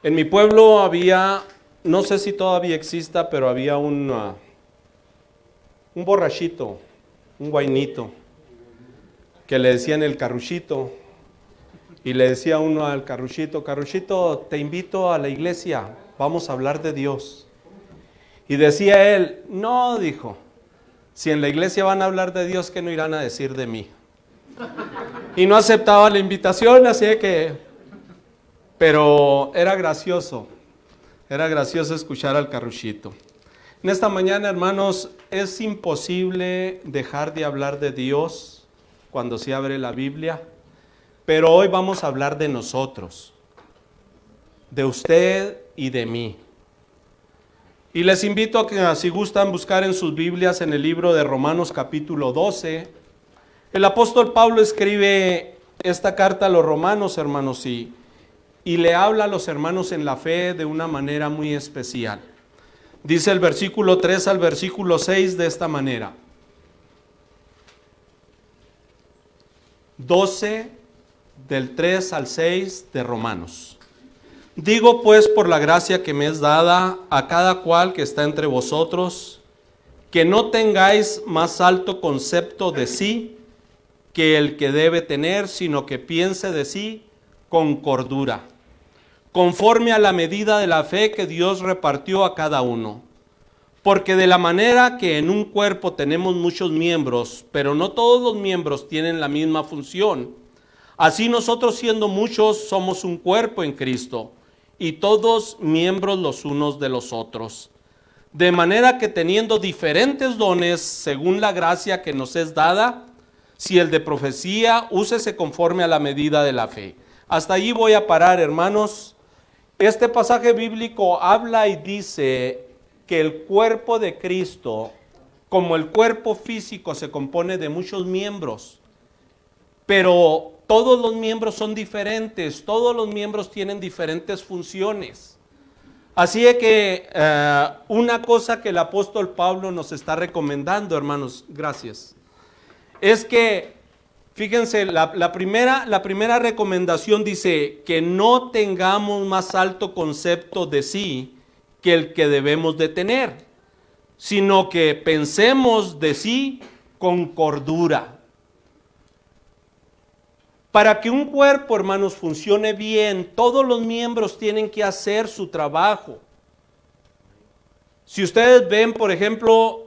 En mi pueblo había, no sé si todavía exista, pero había un borrachito, un guainito, que le decían el carruchito. Y le decía uno al carruchito, carruchito, te invito a la iglesia, vamos a hablar de Dios. Y decía él, no, dijo, si en la iglesia van a hablar de Dios, ¿qué no irán a decir de mí? Y no aceptaba la invitación, así que... Pero era gracioso escuchar al carruchito. En esta mañana, hermanos, es imposible dejar de hablar de Dios cuando se abre la Biblia, pero hoy vamos a hablar de nosotros, de usted y de mí. Y les invito a que, si gustan, buscar en sus Biblias en el libro de Romanos capítulo 12. El apóstol Pablo escribe esta carta a los romanos, hermanos, y le habla a los hermanos en la fe de una manera muy especial. Dice el versículo 3 al versículo 6 de esta manera. 12 del 3 al 6 de Romanos. Digo pues por la gracia que me es dada a cada cual que está entre vosotros, que no tengáis más alto concepto de sí que el que debe tener, sino que piense de sí con cordura, conforme a la medida de la fe que Dios repartió a cada uno. Porque de la manera que en un cuerpo tenemos muchos miembros, pero no todos los miembros tienen la misma función, así nosotros siendo muchos somos un cuerpo en Cristo, y todos miembros los unos de los otros. De manera que teniendo diferentes dones según la gracia que nos es dada, si el de profecía, úsese conforme a la medida de la fe. Hasta allí voy a parar, hermanos. Este pasaje bíblico habla y dice que el cuerpo de Cristo, como el cuerpo físico, se compone de muchos miembros, pero todos los miembros son diferentes, todos los miembros tienen diferentes funciones. Así es que una cosa que el apóstol Pablo nos está recomendando, hermanos, gracias, es que, fíjense, la primera recomendación dice que no tengamos más alto concepto de sí que el que debemos de tener, sino que pensemos de sí con cordura. Para que un cuerpo, hermanos, funcione bien, todos los miembros tienen que hacer su trabajo. Si ustedes ven, por ejemplo,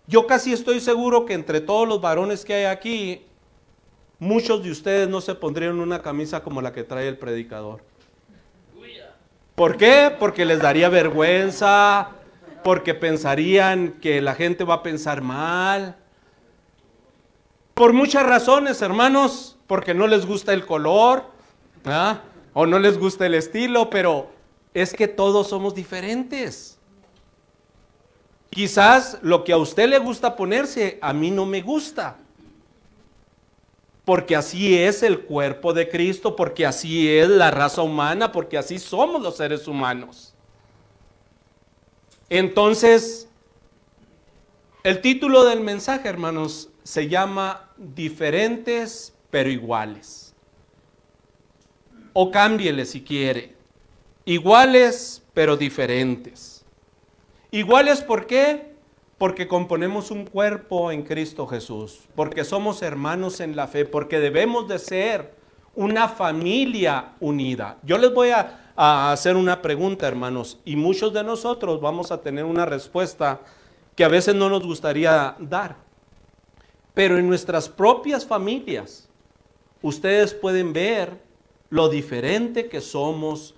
yo casi estoy seguro que entre todos los varones que hay aquí, muchos de ustedes no se pondrían una camisa como la que trae el predicador. ¿Por qué? Porque les daría vergüenza, porque pensarían que la gente va a pensar mal. Por muchas razones, hermanos, porque no les gusta el color, ¿ah? O no les gusta el estilo, pero es que todos somos diferentes. Quizás lo que a usted le gusta ponerse, a mí no me gusta. Porque así es el cuerpo de Cristo, porque así es la raza humana, porque así somos los seres humanos. Entonces, el título del mensaje, hermanos, se llama Diferentes pero iguales. O cámbiele si quiere. Iguales pero diferentes. Iguales, ¿por qué? Porque componemos un cuerpo en Cristo Jesús, porque somos hermanos en la fe, porque debemos de ser una familia unida. Yo les voy a hacer una pregunta, hermanos, y muchos de nosotros vamos a tener una respuesta que a veces no nos gustaría dar. Pero en nuestras propias familias, ustedes pueden ver lo diferente que somos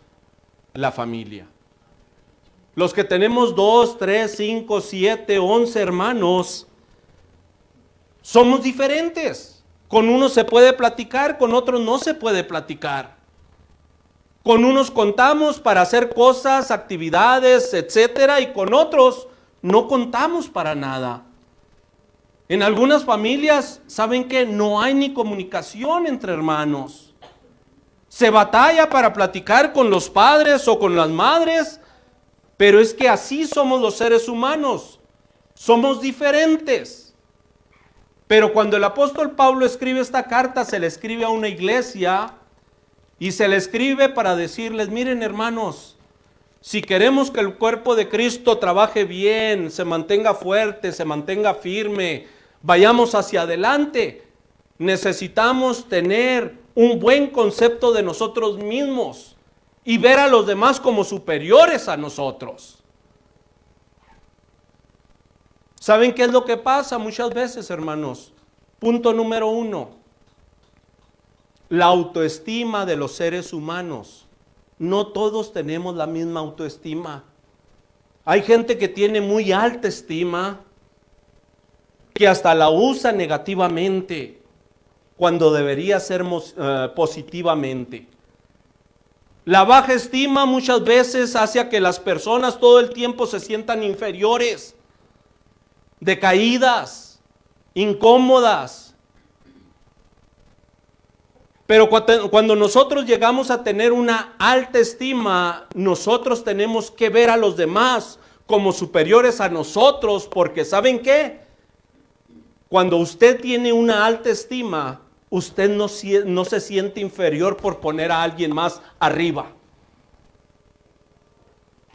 la familia. Los que tenemos 2, 3, 5, 7, 11 hermanos, somos diferentes. Con unos se puede platicar, con otros no se puede platicar. Con unos contamos para hacer cosas, actividades, etcétera, y con otros no contamos para nada. En algunas familias, ¿saben qué? No hay ni comunicación entre hermanos. Se batalla para platicar con los padres o con las madres, pero es que así somos los seres humanos. Somos diferentes. Pero cuando el apóstol Pablo escribe esta carta, se le escribe a una iglesia, Y se le escribe para decirles, miren hermanos, si queremos que el cuerpo de Cristo trabaje bien, se mantenga fuerte, se mantenga firme, vayamos hacia adelante, necesitamos tener un buen concepto de nosotros mismos y ver a los demás como superiores a nosotros. ¿Saben qué es lo que pasa muchas veces, hermanos? Punto número 1. La autoestima de los seres humanos. No todos tenemos la misma autoestima. Hay gente que tiene muy alta estima, que hasta la usa negativamente, cuando debería ser positivamente. La baja estima muchas veces hace a que las personas todo el tiempo se sientan inferiores, decaídas, incómodas. Pero cuando nosotros llegamos a tener una alta estima, nosotros tenemos que ver a los demás como superiores a nosotros, porque ¿saben qué? Cuando usted tiene una alta estima, usted no se siente inferior por poner a alguien más arriba.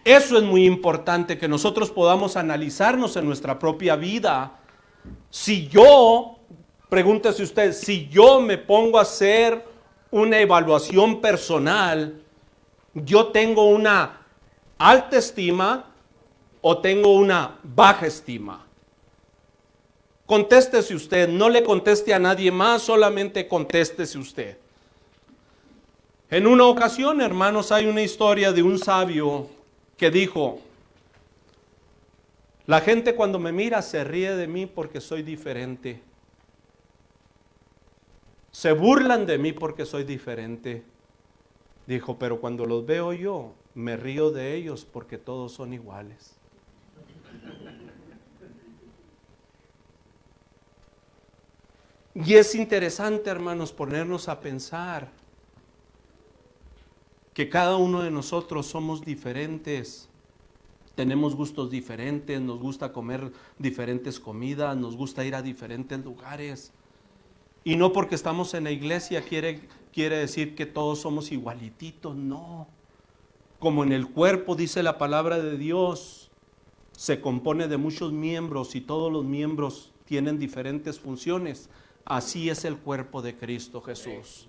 Eso es muy importante, que nosotros podamos analizarnos en nuestra propia vida. Pregúntese usted, si yo me pongo a hacer una evaluación personal, ¿yo tengo una alta estima o tengo una baja estima? Contéstese usted, no le conteste a nadie más, solamente contéstese usted. En una ocasión, hermanos, hay una historia de un sabio que dijo, la gente cuando me mira se ríe de mí porque soy diferente. Se burlan de mí porque soy diferente. Dijo, pero cuando los veo yo, me río de ellos porque todos son iguales. Y es interesante, hermanos, ponernos a pensar que cada uno de nosotros somos diferentes. Tenemos gustos diferentes, nos gusta comer diferentes comidas, nos gusta ir a diferentes lugares. Y no porque estamos en la iglesia quiere decir que todos somos igualititos, no. Como en el cuerpo, dice la palabra de Dios, se compone de muchos miembros y todos los miembros tienen diferentes funciones. Así es el cuerpo de Cristo Jesús.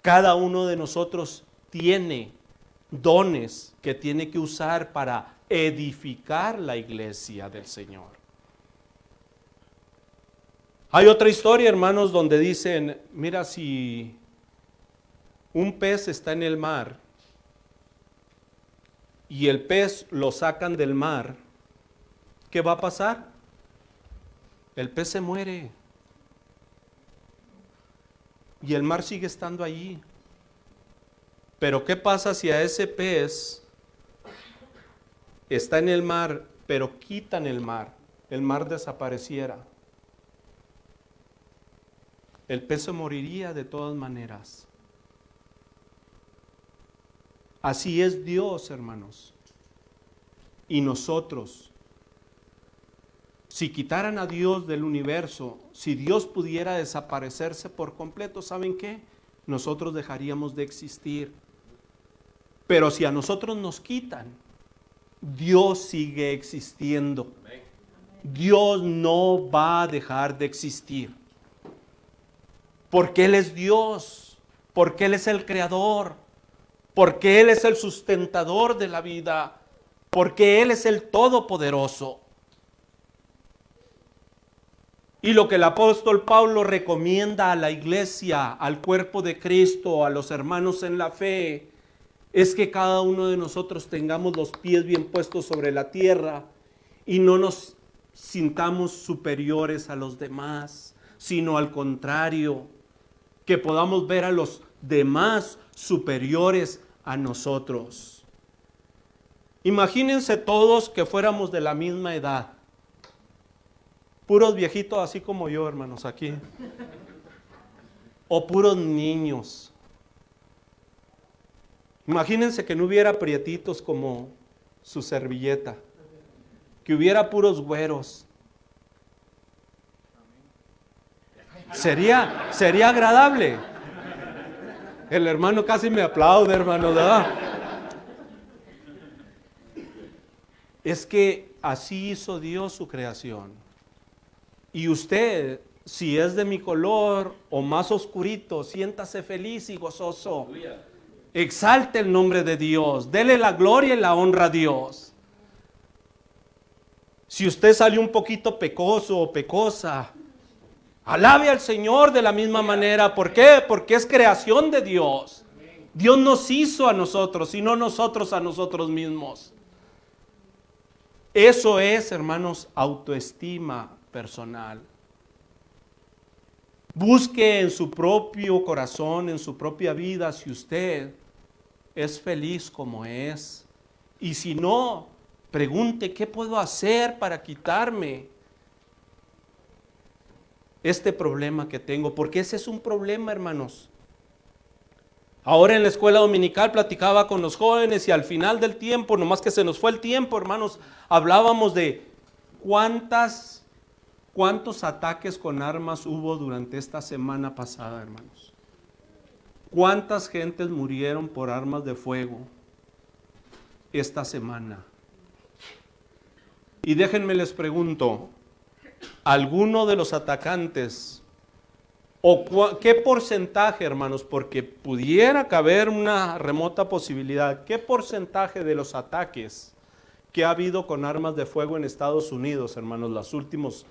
Cada uno de nosotros tiene dones que tiene que usar para edificar la iglesia del Señor. Hay otra historia, hermanos, donde dicen, mira, si un pez está en el mar y el pez lo sacan del mar, ¿qué va a pasar? El pez se muere y el mar sigue estando allí. Pero ¿qué pasa si a ese pez está en el mar, pero quitan el mar desapareciera? El pez se moriría de todas maneras. Así es Dios, hermanos. Y nosotros, si quitaran a Dios del universo, si Dios pudiera desaparecerse por completo, ¿saben qué? Nosotros dejaríamos de existir. Pero si a nosotros nos quitan, Dios sigue existiendo. Dios no va a dejar de existir. Porque Él es Dios, porque Él es el creador, porque Él es el sustentador de la vida, porque Él es el todopoderoso. Y lo que el apóstol Pablo recomienda a la iglesia, al cuerpo de Cristo, a los hermanos en la fe, es que cada uno de nosotros tengamos los pies bien puestos sobre la tierra y no nos sintamos superiores a los demás, sino al contrario, que podamos ver a los demás superiores a nosotros. Imagínense todos que fuéramos de la misma edad. Puros viejitos así como yo, hermanos, aquí. O puros niños. Imagínense que no hubiera prietitos como su servilleta. Que hubiera puros güeros. Sería agradable. El hermano casi me aplaude, hermano, ¿verdad? Es que así hizo Dios su creación. Y usted, si es de mi color o más oscurito, siéntase feliz y gozoso. Exalte el nombre de Dios. Dele la gloria y la honra a Dios. Si usted salió un poquito pecoso o pecosa, alabe al Señor de la misma manera. ¿Por qué? Porque es creación de Dios. Dios nos hizo a nosotros y no nosotros a nosotros mismos. Eso es, hermanos, autoestima personal. Busque en su propio corazón, en su propia vida, si usted es feliz como es. Y si no, pregunte, ¿qué puedo hacer para quitarme este problema que tengo? Porque ese es un problema, hermanos. Ahora en la escuela dominical platicaba con los jóvenes y al final del tiempo, nomás que se nos fue el tiempo, hermanos, hablábamos de cuántos ataques con armas hubo durante esta semana pasada, hermanos. ¿Cuántas gentes murieron por armas de fuego esta semana? Y déjenme les pregunto, ¿alguno de los atacantes o qué porcentaje, hermanos, porque pudiera caber una remota posibilidad, qué porcentaje de los ataques que ha habido con armas de fuego en Estados Unidos, hermanos, los últimos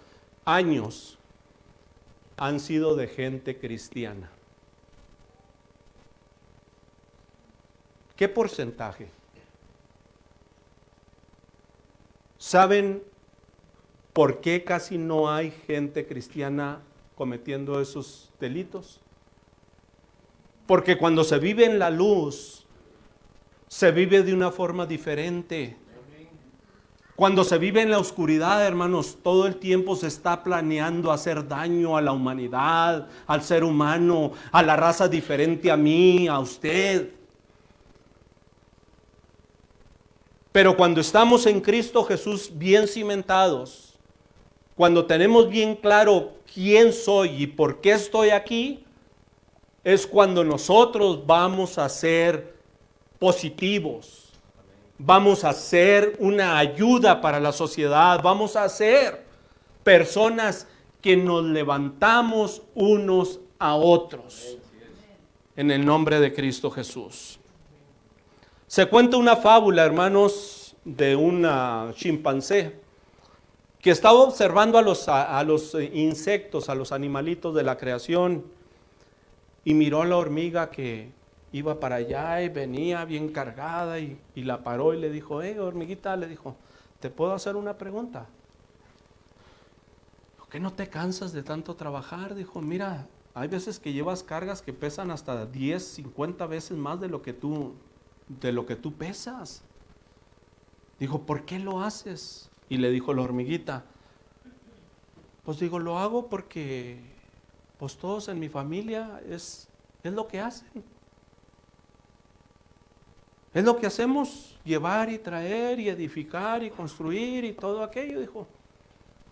años han sido de gente cristiana? ¿Qué porcentaje? ¿Saben por qué casi no hay gente cristiana cometiendo esos delitos? Porque cuando se vive en la luz, se vive de una forma diferente. Cuando se vive en la oscuridad, hermanos, todo el tiempo se está planeando hacer daño a la humanidad, al ser humano, a la raza diferente a mí, a usted. Pero cuando estamos en Cristo Jesús bien cimentados, cuando tenemos bien claro quién soy y por qué estoy aquí, es cuando nosotros vamos a ser positivos, vamos a ser una ayuda para la sociedad, vamos a ser personas que nos levantamos unos a otros en el nombre de Cristo Jesús. Se cuenta una fábula, hermanos, de una chimpancé que estaba observando a los insectos, a los animalitos de la creación, y miró a la hormiga que iba para allá y venía bien cargada y la paró y le dijo, hormiguita, le dijo, ¿te puedo hacer una pregunta? ¿Por qué no te cansas de tanto trabajar? Dijo, mira, hay veces que llevas cargas que pesan hasta 10, 50 veces más de lo que tú pesas. Dijo, ¿por qué lo haces? Y le dijo la hormiguita, pues digo, lo hago porque pues todos en mi familia es lo que hacen. Es lo que hacemos, llevar y traer y edificar y construir y todo aquello,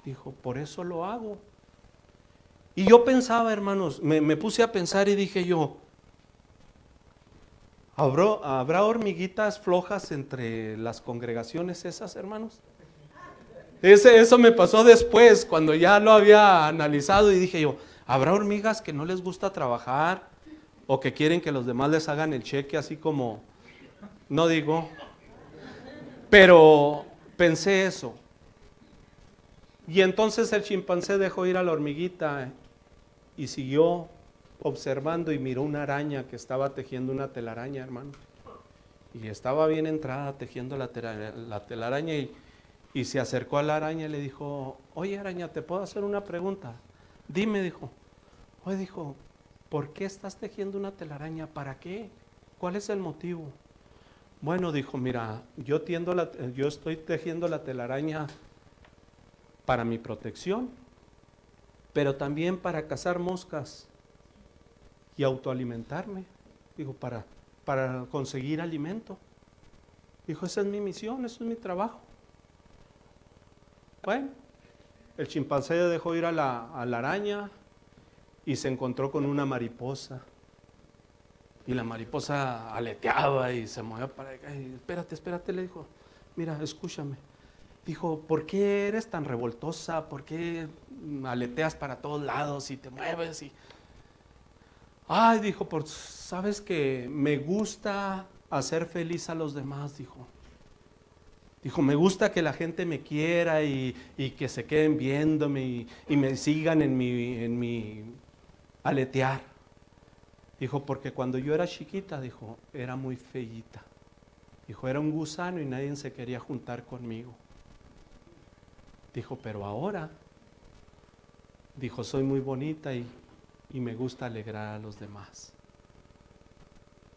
dijo, por eso lo hago. Y yo pensaba, hermanos, me puse a pensar y dije yo, ¿habrá hormiguitas flojas entre las congregaciones esas, hermanos? Eso me pasó después, cuando ya lo había analizado y dije yo, ¿habrá hormigas que no les gusta trabajar o que quieren que los demás les hagan el cheque así como, no digo, pero pensé eso. Y entonces el chimpancé dejó ir a la hormiguita y siguió observando y miró una araña que estaba tejiendo una telaraña, hermano. Y estaba bien entrada tejiendo la telaraña y se acercó a la araña y le dijo, oye araña, ¿te puedo hacer una pregunta? Dime, dijo. Oye, dijo, ¿por qué estás tejiendo una telaraña? ¿Para qué? ¿Cuál es el motivo? Bueno, dijo, mira, yo estoy tejiendo la telaraña para mi protección, pero también para cazar moscas y autoalimentarme. Dijo, para conseguir alimento. Dijo, esa es mi misión, eso es mi trabajo. Bueno, el chimpancé dejó ir a la araña y se encontró con una mariposa. Y la mariposa aleteaba y se movía para acá. Y, espérate, le dijo. Mira, escúchame. Dijo, ¿por qué eres tan revoltosa? ¿Por qué aleteas para todos lados y te mueves? Ay, dijo, sabes que me gusta hacer feliz a los demás, dijo. Dijo, me gusta que la gente me quiera y que se queden viéndome y me sigan en mi aletear. Dijo, porque cuando yo era chiquita, dijo, era muy feíta. Dijo, era un gusano y nadie se quería juntar conmigo. Dijo, pero ahora, dijo, soy muy bonita y me gusta alegrar a los demás.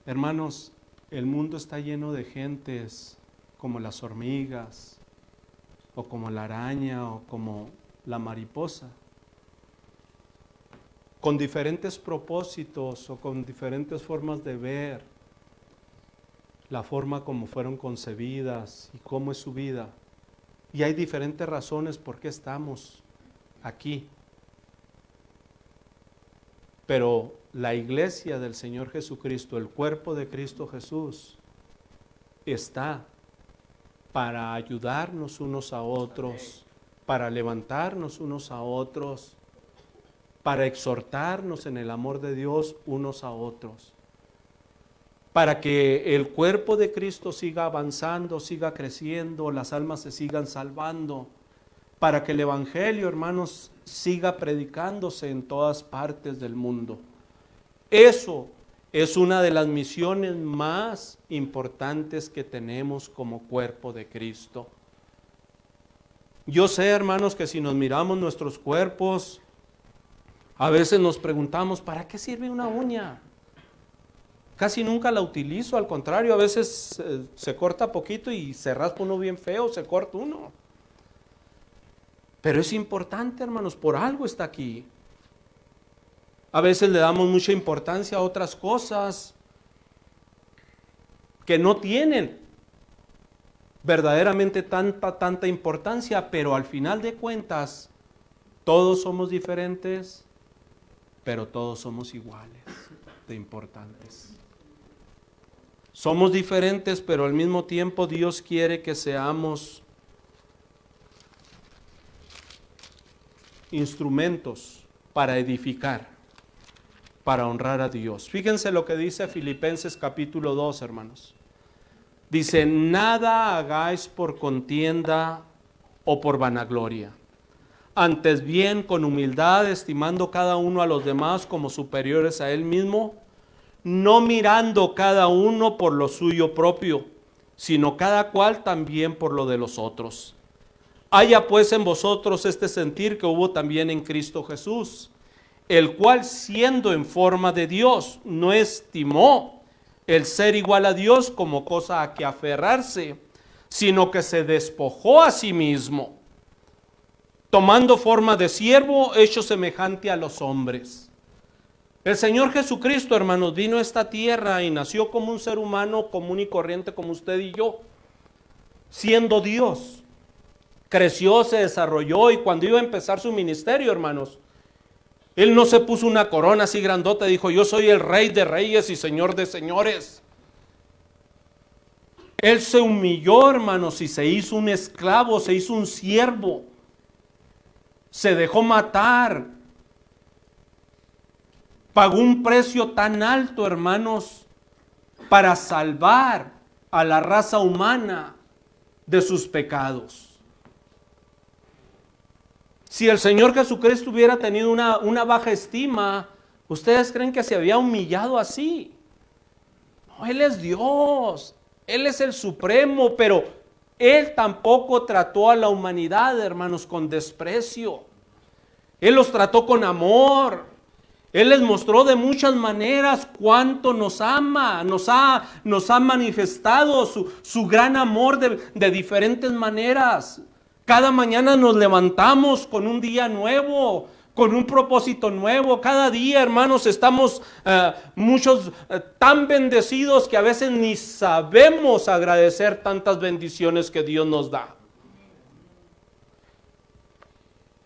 Hermanos, el mundo está lleno de gentes como las hormigas, o como la araña, o como la mariposa, con diferentes propósitos o con diferentes formas de ver la forma como fueron concebidas y cómo es su vida. Y hay diferentes razones por qué estamos aquí. Pero la iglesia del Señor Jesucristo, el cuerpo de Cristo Jesús, está para ayudarnos unos a otros, para levantarnos unos a otros, para exhortarnos en el amor de Dios unos a otros, para que el cuerpo de Cristo siga avanzando, siga creciendo, las almas se sigan salvando, para que el Evangelio, hermanos, siga predicándose en todas partes del mundo. Eso es una de las misiones más importantes que tenemos como cuerpo de Cristo. Yo sé, hermanos, que si nos miramos nuestros cuerpos, a veces nos preguntamos, ¿para qué sirve una uña? Casi nunca la utilizo, al contrario, a veces se corta poquito y se raspa uno bien feo, se corta uno. Pero es importante, hermanos, por algo está aquí. A veces le damos mucha importancia a otras cosas que no tienen verdaderamente tanta importancia, pero al final de cuentas, todos somos diferentes, pero todos somos iguales de importantes. Somos diferentes, pero al mismo tiempo Dios quiere que seamos instrumentos para edificar, para honrar a Dios. Fíjense lo que dice Filipenses capítulo 2, hermanos. Dice, nada hagáis por contienda o por vanagloria. Antes bien, con humildad, estimando cada uno a los demás como superiores a él mismo, no mirando cada uno por lo suyo propio, sino cada cual también por lo de los otros. Haya pues en vosotros este sentir que hubo también en Cristo Jesús, el cual siendo en forma de Dios, no estimó el ser igual a Dios como cosa a que aferrarse, sino que se despojó a sí mismo, tomando forma de siervo, hecho semejante a los hombres. El Señor Jesucristo, hermanos, vino a esta tierra y nació como un ser humano común y corriente como usted y yo, siendo Dios. Creció, se desarrolló y cuando iba a empezar su ministerio, hermanos, Él no se puso una corona así grandota, dijo, yo soy el Rey de Reyes y Señor de Señores. Él se humilló, hermanos, y se hizo un esclavo, se hizo un siervo. Se dejó matar. Pagó un precio tan alto, hermanos, para salvar a la raza humana de sus pecados. Si el Señor Jesucristo hubiera tenido una baja estima, ¿ustedes creen que se había humillado así? No, Él es Dios, Él es el Supremo, pero Él tampoco trató a la humanidad, hermanos, con desprecio. Él los trató con amor. Él les mostró de muchas maneras cuánto nos ama, nos ha manifestado su gran amor de diferentes maneras. Cada mañana nos levantamos con un día nuevo, con un propósito nuevo. Cada día, hermanos, estamos muchos tan bendecidos que a veces ni sabemos agradecer tantas bendiciones que Dios nos da.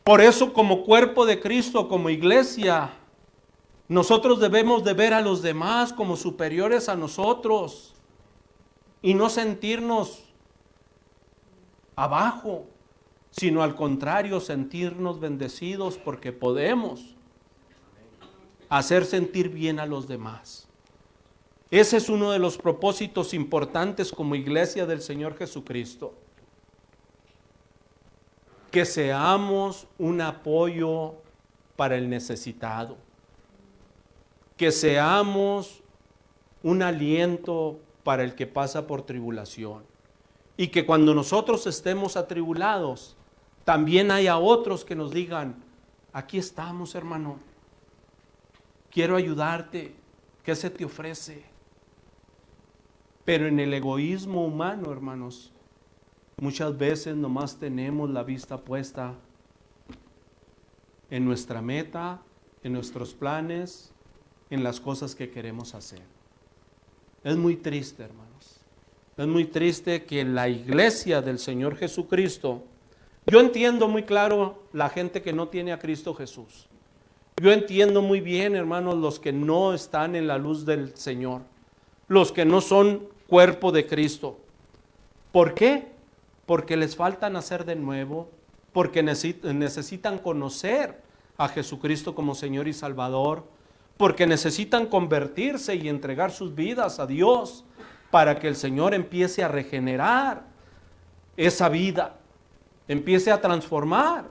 Por eso, como cuerpo de Cristo, como iglesia, Nosotros debemos de ver a los demás como superiores a nosotros y no sentirnos abajo, sino al contrario, sentirnos bendecidos porque podemos hacer sentir bien a los demás. Ese es uno de los propósitos importantes como iglesia del Señor Jesucristo. Que seamos un apoyo para el necesitado. Que seamos un aliento para el que pasa por tribulación. Y que cuando nosotros estemos atribulados, también haya otros que nos digan, aquí estamos, hermano, quiero ayudarte, ¿qué se te ofrece? Pero en el egoísmo humano, hermanos, muchas veces nomás tenemos la vista puesta en nuestra meta, en nuestros planes, en las cosas que queremos hacer. Es muy triste, hermanos. Es muy triste que la iglesia del Señor Jesucristo, yo entiendo muy claro la gente que no tiene a Cristo Jesús. Yo entiendo muy bien, hermanos, los que no están en la luz del Señor, los que no son cuerpo de Cristo. ¿Por qué? Porque les falta nacer de nuevo, porque necesitan conocer a Jesucristo como Señor y Salvador, porque necesitan convertirse y entregar sus vidas a Dios para que el Señor empiece a regenerar esa vida, empiece a transformar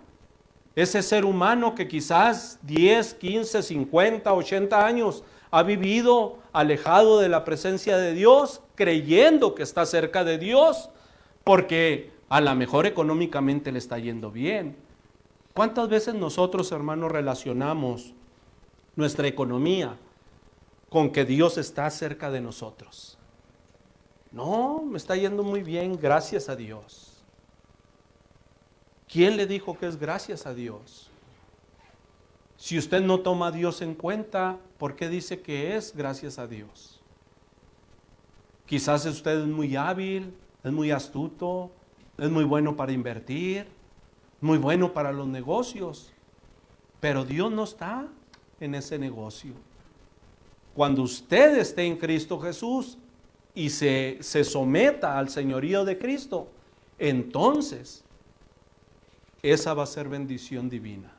ese ser humano que quizás 10, 15, 50, 80 años ha vivido alejado de la presencia de Dios, creyendo que está cerca de Dios, porque a lo mejor económicamente le está yendo bien. ¿Cuántas veces nosotros, hermanos, relacionamos nuestra economía con que Dios está cerca de nosotros? No, me está yendo muy bien, gracias a Dios. ¿Quién le dijo que es gracias a Dios? Si usted no toma a Dios en cuenta, ¿por qué dice que es gracias a Dios? Quizás usted es muy hábil, es muy astuto, es muy bueno para invertir, muy bueno para los negocios, pero Dios no está en ese negocio. Cuando usted esté en Cristo Jesús y se someta al señorío de Cristo, entonces esa va a ser bendición divina.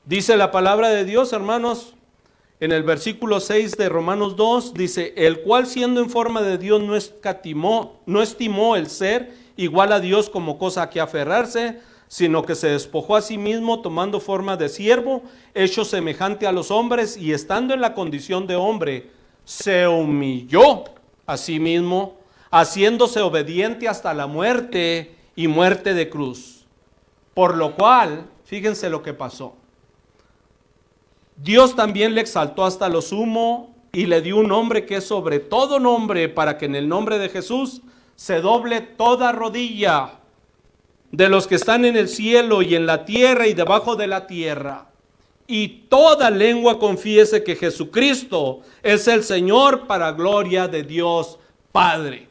Dice la palabra de Dios, hermanos, en el versículo 6 de Romanos 2, dice, el cual siendo en forma de Dios no estimó el ser igual a Dios como cosa a que aferrarse, sino que se despojó a sí mismo tomando forma de siervo, hecho semejante a los hombres, y estando en la condición de hombre, se humilló a sí mismo, haciéndose obediente hasta la muerte y muerte de cruz. Por lo cual, fíjense lo que pasó. Dios también le exaltó hasta lo sumo y le dio un nombre que es sobre todo nombre, para que en el nombre de Jesús se doble toda rodilla de los que están en el cielo y en la tierra y debajo de la tierra, y toda lengua confiese que Jesucristo es el Señor, para gloria de Dios Padre.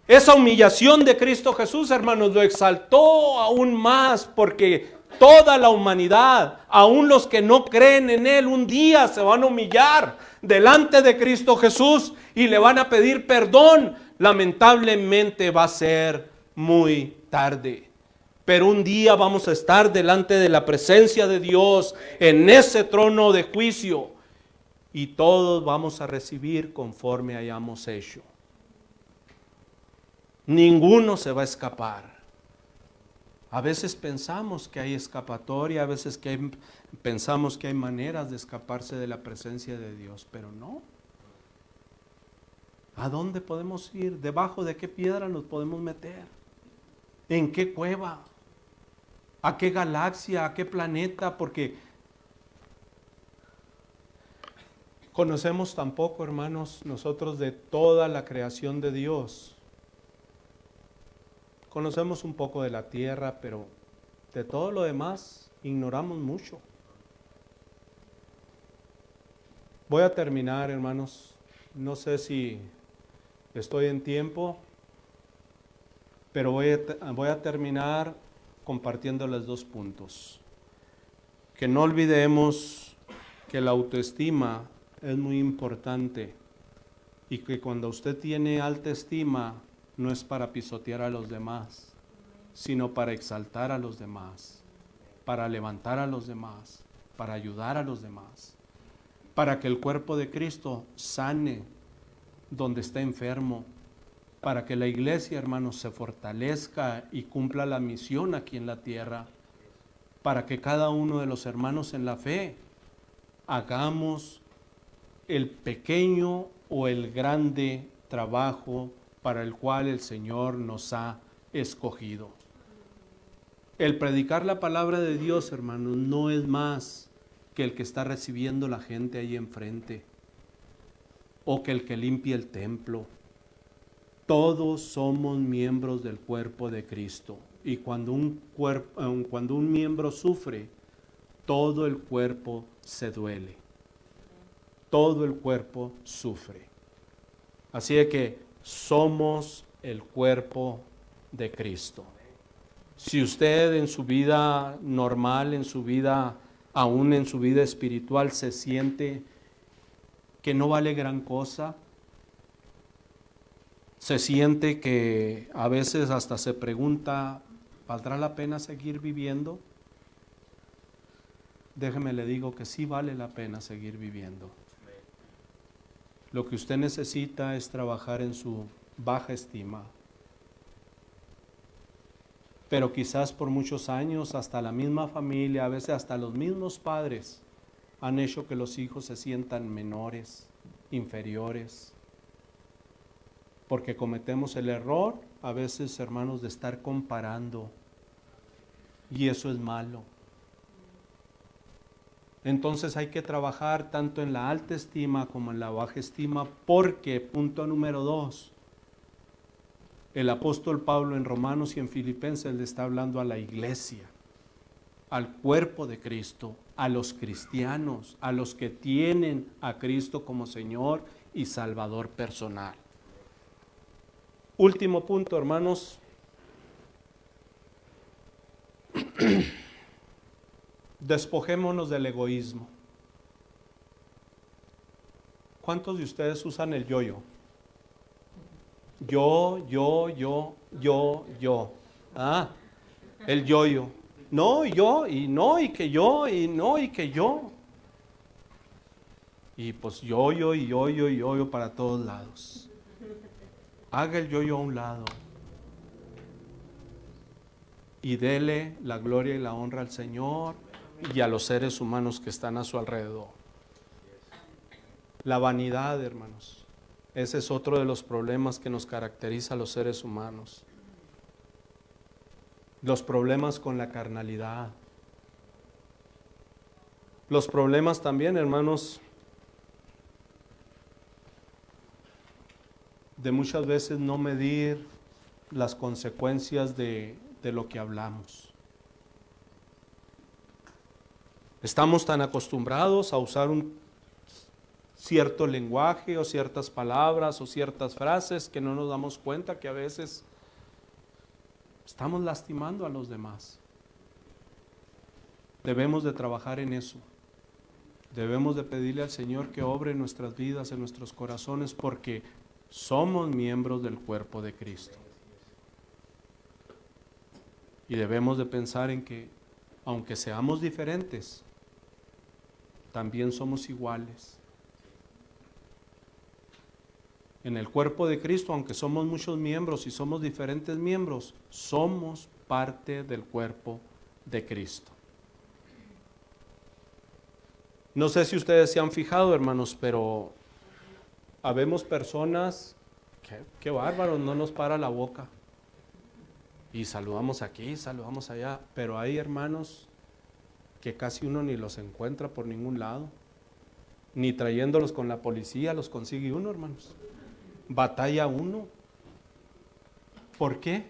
Esa humillación de Cristo Jesús, hermanos, lo exaltó aún más, porque toda la humanidad, aún los que no creen en Él, un día se van a humillar delante de Cristo Jesús y le van a pedir perdón. Lamentablemente va a ser muy tarde, pero un día vamos a estar delante de la presencia de Dios en ese trono de juicio, y todos vamos a recibir conforme hayamos hecho. Ninguno se va a escapar. A veces pensamos que hay escapatoria, a veces pensamos que hay maneras de escaparse de la presencia de Dios, pero no. ¿A dónde podemos ir? ¿Debajo de qué piedra nos podemos meter? ¿En qué cueva? ¿A qué galaxia? ¿A qué planeta? Porque conocemos tan poco, hermanos, nosotros de toda la creación de Dios. Conocemos un poco de la tierra, pero de todo lo demás ignoramos mucho. Voy a terminar, hermanos. No sé si estoy en tiempo, pero voy a terminar compartiéndoles 2 puntos. Que no olvidemos que la autoestima es muy importante y que cuando usted tiene alta estima no es para pisotear a los demás, sino para exaltar a los demás, para levantar a los demás, para ayudar a los demás, para que el cuerpo de Cristo sane donde está enfermo, para que la iglesia, hermanos, se fortalezca y cumpla la misión aquí en la tierra, para que cada uno de los hermanos en la fe hagamos el pequeño o el grande trabajo para el cual el Señor nos ha escogido. El predicar la palabra de Dios, hermanos, no es más que el que está recibiendo la gente ahí enfrente o que el que limpia el templo. Todos somos miembros del cuerpo de Cristo y cuando un miembro sufre, todo el cuerpo se duele. Todo el cuerpo sufre. Así de que somos el cuerpo de Cristo. Si usted en su vida normal, en su vida, aún en su vida espiritual, se siente que no vale gran cosa, se siente que a veces hasta se pregunta, ¿valdrá la pena seguir viviendo? Déjeme le digo que sí vale la pena seguir viviendo. Lo que usted necesita es trabajar en su baja estima. Pero quizás por muchos años, hasta la misma familia, a veces hasta los mismos padres, han hecho que los hijos se sientan menores, inferiores. Porque cometemos el error, a veces, hermanos, de estar comparando. Y eso es malo. Entonces hay que trabajar tanto en la alta estima como en la baja estima, porque, punto número 2, el apóstol Pablo en Romanos y en Filipenses le está hablando a la iglesia, al cuerpo de Cristo, a los cristianos, a los que tienen a Cristo como Señor y Salvador personal. Último punto, hermanos. Despojémonos del egoísmo. ¿Cuántos de ustedes usan el yo-yo? Yo. Ah, el yo-yo. No, yo, y no, y que yo, y no, y que yo. Y pues yo para todos lados. Haga el yo-yo a un lado. Y dele la gloria y la honra al Señor y a los seres humanos que están a su alrededor. La vanidad, hermanos. Ese es otro de los problemas que nos caracteriza a los seres humanos. Los problemas con la carnalidad. Los problemas también, hermanos, de muchas veces no medir las consecuencias de lo que hablamos. Estamos tan acostumbrados a usar un cierto lenguaje o ciertas palabras o ciertas frases que no nos damos cuenta que a veces estamos lastimando a los demás. Debemos de trabajar en eso. Debemos de pedirle al Señor que obre en nuestras vidas, en nuestros corazones, porque somos miembros del cuerpo de Cristo. Y debemos de pensar en que, aunque seamos diferentes, también somos iguales. En el cuerpo de Cristo, aunque somos muchos miembros y somos diferentes miembros, somos parte del cuerpo de Cristo. No sé si ustedes se han fijado, hermanos, pero habemos personas que bárbaros, no nos para la boca. Y saludamos aquí, saludamos allá, pero hay hermanos que casi uno ni los encuentra por ningún lado, ni trayéndolos con la policía los consigue uno, hermanos. Batalla uno. ¿Por qué?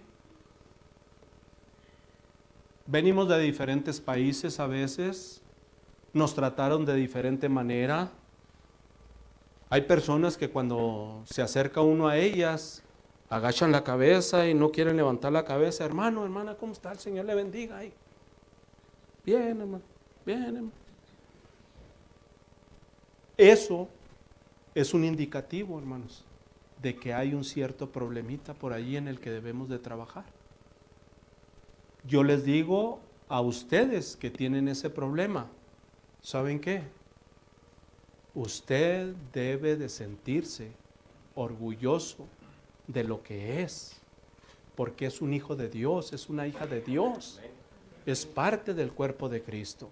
Venimos de diferentes países a veces, nos trataron de diferente manera. Hay personas que cuando se acerca uno a ellas, agachan la cabeza y no quieren levantar la cabeza. Hermano, hermana, ¿cómo está? El Señor le bendiga. Ay. Bien, hermano, bien, hermano. Eso es un indicativo, hermanos, de que hay un cierto problemita por ahí en el que debemos de trabajar. Yo les digo a ustedes que tienen ese problema, ¿saben qué? Usted debe de sentirse orgulloso de lo que es, porque es un hijo de Dios, es una hija de Dios, es parte del cuerpo de Cristo.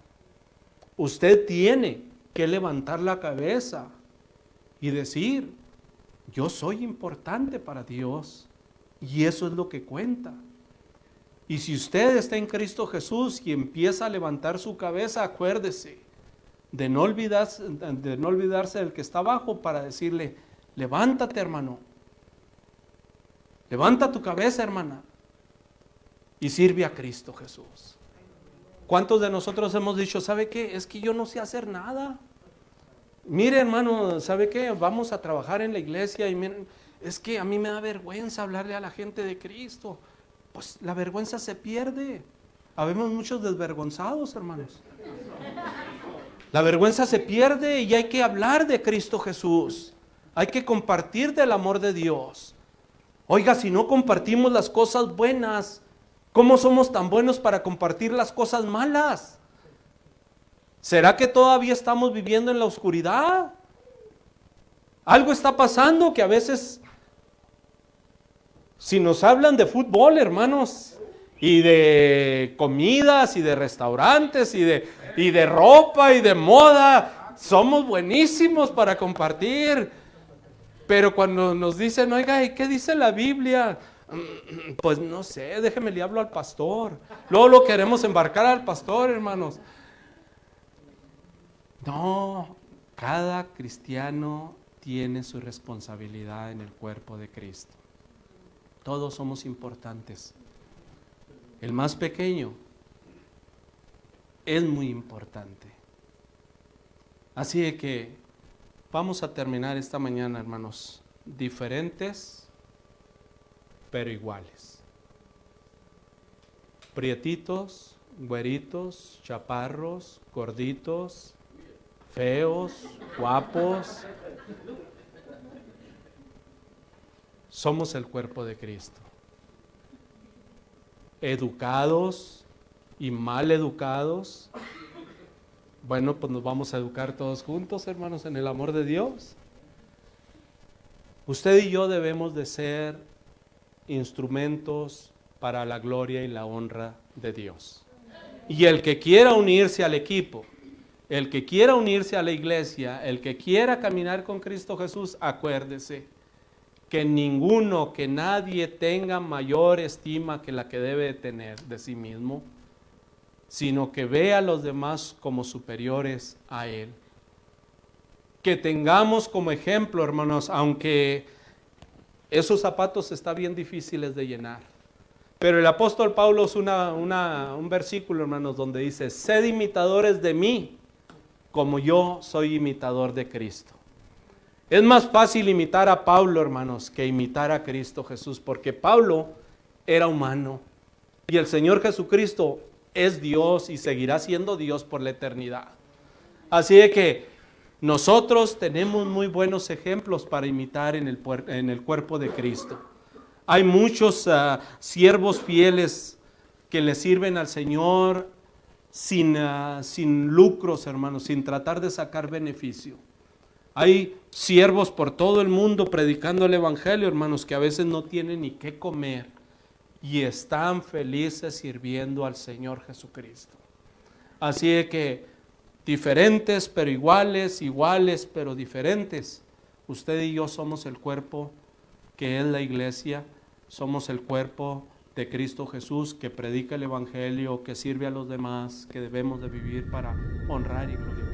Usted tiene que levantar la cabeza y decir, yo soy importante para Dios, y eso es lo que cuenta. Y si usted está en Cristo Jesús y empieza a levantar su cabeza, acuérdese de no olvidarse del que está abajo para decirle, levántate, hermano, levanta tu cabeza, hermana, y sirve a Cristo Jesús. ¿Cuántos de nosotros hemos dicho, sabe qué? Es que yo no sé hacer nada. Mire, hermano, ¿sabe qué? Vamos a trabajar en la iglesia y miren, es que a mí me da vergüenza hablarle a la gente de Cristo. Pues la vergüenza se pierde. Habemos muchos desvergonzados, hermanos. La vergüenza se pierde y hay que hablar de Cristo Jesús. Hay que compartir del amor de Dios. Oiga, si no compartimos las cosas buenas, ¿cómo somos tan buenos para compartir las cosas malas? ¿Será que todavía estamos viviendo en la oscuridad? Algo está pasando que a veces, si nos hablan de fútbol, hermanos, y de comidas, y de restaurantes, y de ropa, y de moda, somos buenísimos para compartir. Pero cuando nos dicen, oiga, ¿y qué dice la Biblia? Pues no sé, déjeme le hablo al pastor. Luego lo queremos embarcar al pastor, hermanos. No, cada cristiano tiene su responsabilidad en el cuerpo de Cristo. Todos somos importantes. El más pequeño es muy importante. Así de que vamos a terminar esta mañana, hermanos, diferentes pero iguales. Prietitos, güeritos, chaparros, gorditos, feos, guapos. Somos el cuerpo de Cristo. Educados y mal educados. Bueno, pues nos vamos a educar todos juntos, hermanos, en el amor de Dios. Usted y yo debemos de ser instrumentos para la gloria y la honra de Dios. Y el que quiera unirse al equipo, el que quiera unirse a la iglesia, el que quiera caminar con Cristo Jesús, acuérdese que ninguno, que nadie tenga mayor estima que la que debe de tener de sí mismo, sino que vea a los demás como superiores a él. Que tengamos como ejemplo, hermanos, aunque esos zapatos están bien difíciles de llenar. Pero el apóstol Pablo es un versículo, hermanos, donde dice, sed imitadores de mí, como yo soy imitador de Cristo. Es más fácil imitar a Pablo, hermanos, que imitar a Cristo Jesús, porque Pablo era humano y el Señor Jesucristo es Dios y seguirá siendo Dios por la eternidad. Así de que nosotros tenemos muy buenos ejemplos para imitar en el cuerpo de Cristo. Hay muchos siervos fieles que le sirven al Señor sin lucros, hermanos, sin tratar de sacar beneficio. Hay siervos por todo el mundo predicando el evangelio, hermanos, que a veces no tienen ni qué comer y están felices sirviendo al Señor Jesucristo. Así de que diferentes pero iguales, iguales pero diferentes. Usted y yo somos el cuerpo que es la iglesia, somos el cuerpo de Cristo Jesús que predica el evangelio, que sirve a los demás, que debemos de vivir para honrar y glorificar.